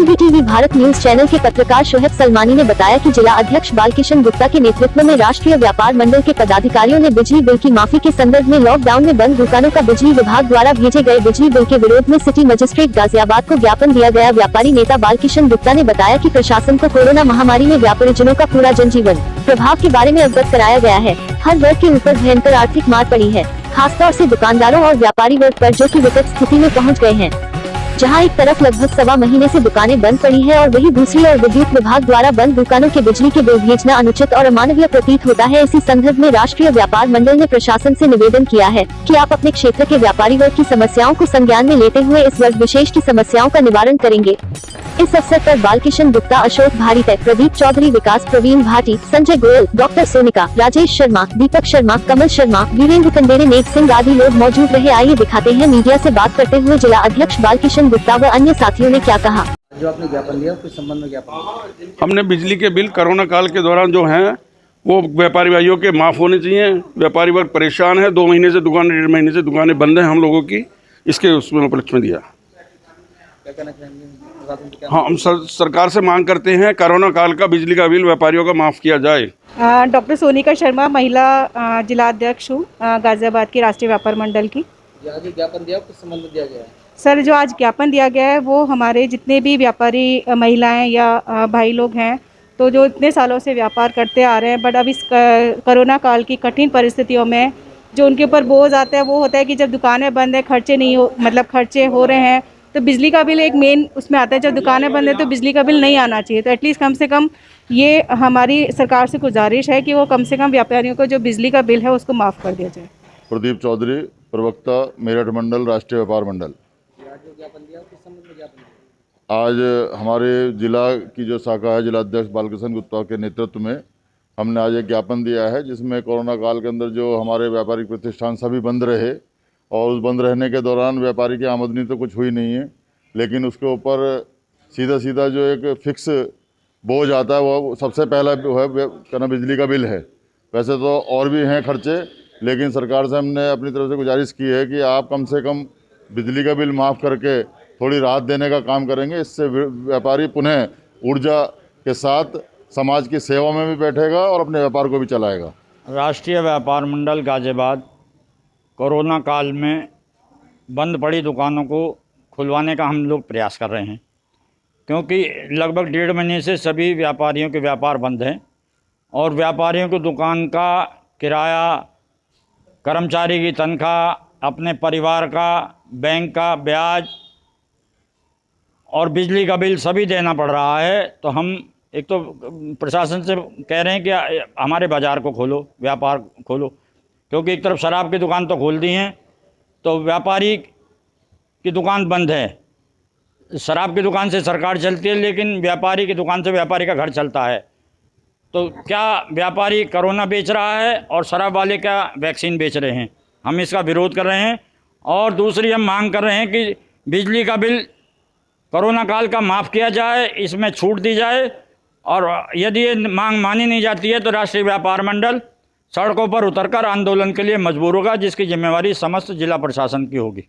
NDTV Bharat news channel के पत्रकार शोएब सलमानी ने बताया कि जिला अध्यक्ष बालकिशन गुप्ता के नेतृत्व में राष्ट्रीय व्यापार मंडल के पदाधिकारियों ने बिजली बिल की माफी के संदर्भ में लॉकडाउन में बंद दुकानों का बिजली विभाग द्वारा भेजे गए बिजली बिल के विरोध में सिटी मजिस्ट्रेट गाजियाबाद को ज्ञापन दिया गया। व्यापारी नेता बालकिशन गुप्ता ने बताया कि प्रशासन को कोरोना महामारी में व्यापारीजनों का पूरा जनजीवन प्रभाव के बारे में अवगत कराया गया है। हर वर्ग के ऊपर भयंकर आर्थिक मार पड़ी है, खासतौर से दुकानदारों और व्यापारी वर्ग पर, जो कि विकट स्थिति में पहुंच गए हैं। जहां एक तरफ लगभग 1.25 महीने से दुकानें बंद पड़ी है और वहीं दूसरी ओर विद्युत विभाग द्वारा बंद दुकानों के बिजली के बिल भेजना अनुचित और अमानवीय प्रतीत होता है। इसी संदर्भ में राष्ट्रीय व्यापार मंडल ने प्रशासन से निवेदन किया है कि आप अपने क्षेत्र के व्यापारी वर्ग की समस्याओं को संज्ञान में लेते हुए इस वर्ग विशेष की समस्याओं का निवारण करेंगे। इस अवसर पर बालकिशन गुप्ता, अशोक भारीतै, प्रदीप चौधरी, विकास प्रवीण भाटी, संजय गोयल, डॉक्टर सोनिका, राजेश शर्मा, दीपक शर्मा, कमल शर्मा, वीरेंद्र कंडेरे, नेक सिंह आदि लोग मौजूद रहे। आइए दिखाते हैं मीडिया से बात करते हुए जिला अध्यक्ष बालकिशन गुप्ता व अन्य साथियों ने क्या कहा। जो आपने ज्ञापन दिया किस संबंध में ज्ञापन? हमने बिजली के बिल कोरोना काल के दौरान जो हैं वो व्यापारी भाइयों के माफ़ होने चाहिए। व्यापारी वर्ग परेशान है, 2 महीने से दुकानें, 1.5 महीने से दुकानें बंद हैं हम लोगों की। इसके उसमें उपलक्ष्य में दिया। क्या कहना चाहेंगे? हाँ, हम सरकार से मांग करते हैं कोरोना काल का बिजली का बिल व्यापारियों का माफ़ किया जाए। डॉक्टर सोनिका शर्मा, महिला जिला अध्यक्ष हूँ गाजियाबाद की राष्ट्रीय व्यापार मंडल की। आज ज्ञापन दिया किस संबंध में दिया गया है? सर, जो आज ज्ञापन दिया गया है वो हमारे जितने भी व्यापारी महिलाएं या भाई लोग हैं, तो जो इतने सालों से व्यापार करते आ रहे हैं, बट अब इस कोरोना काल की कठिन परिस्थितियों में जो उनके ऊपर बोझ आता है वो होता है कि जब दुकानें बंद है, खर्चे नहीं हो, मतलब खर्चे हो रहे हैं, तो बिजली का बिल एक मेन उसमें आता है। जब दुकानें बंद है तो बिजली का बिल नहीं आना चाहिए। तो एटलीस्ट कम से कम ये हमारी सरकार से गुजारिश है कि वो कम से कम व्यापारियों को जो बिजली का बिल है उसको माफ़ कर दिया जाए। प्रदीप चौधरी, प्रवक्ता, मेरठ मंडल, राष्ट्रीय व्यापार मंडल। आज हमारे जिला की जो शाखा है, जिला अध्यक्ष बालकिशन गुप्ता के नेतृत्व में हमने आज एक ज्ञापन दिया है, जिसमें कोरोना काल के अंदर जो हमारे व्यापारिक प्रतिष्ठान सभी बंद रहे और उस बंद रहने के दौरान व्यापारी की आमदनी तो कुछ हुई नहीं है, लेकिन उसके ऊपर सीधा जो एक फिक्स बोझ आता है वो सबसे पहला जो है कहना बिजली का बिल है। वैसे तो और भी हैं खर्चे, लेकिन सरकार से हमने अपनी तरफ से गुजारिश की है कि आप कम से कम बिजली का बिल माफ़ करके थोड़ी राहत देने का काम करेंगे। इससे व्यापारी पुनः ऊर्जा के साथ समाज की सेवा में भी बैठेगा और अपने व्यापार को भी चलाएगा। राष्ट्रीय व्यापार मंडल गाजियाबाद कोरोना काल में बंद पड़ी दुकानों को खुलवाने का हम लोग प्रयास कर रहे हैं, क्योंकि लगभग 1.5 महीने से सभी व्यापारियों के व्यापार बंद हैं और व्यापारियों को दुकान का किराया, कर्मचारी की तनख्वाह, अपने परिवार का, बैंक का ब्याज और बिजली का बिल सभी देना पड़ रहा है। तो हम एक तो प्रशासन से कह रहे हैं कि हमारे बाज़ार को खोलो, व्यापार खोलो, क्योंकि एक तरफ शराब की दुकान तो खोल दी हैं तो व्यापारी की दुकान बंद है। शराब की दुकान से सरकार चलती है, लेकिन व्यापारी की दुकान से व्यापारी का घर चलता है। तो क्या व्यापारी कोरोना बेच रहा है और शराब वाले क्या वैक्सीन बेच रहे हैं? हम इसका विरोध कर रहे हैं। और दूसरी हम मांग कर रहे हैं कि बिजली का बिल कोरोना काल का माफ़ किया जाए, इसमें छूट दी जाए, और यदि ये मांग मानी नहीं जाती है तो राष्ट्रीय व्यापार मंडल सड़कों पर उतरकर आंदोलन के लिए मजबूर होगा, जिसकी जिम्मेवारी समस्त जिला प्रशासन की होगी।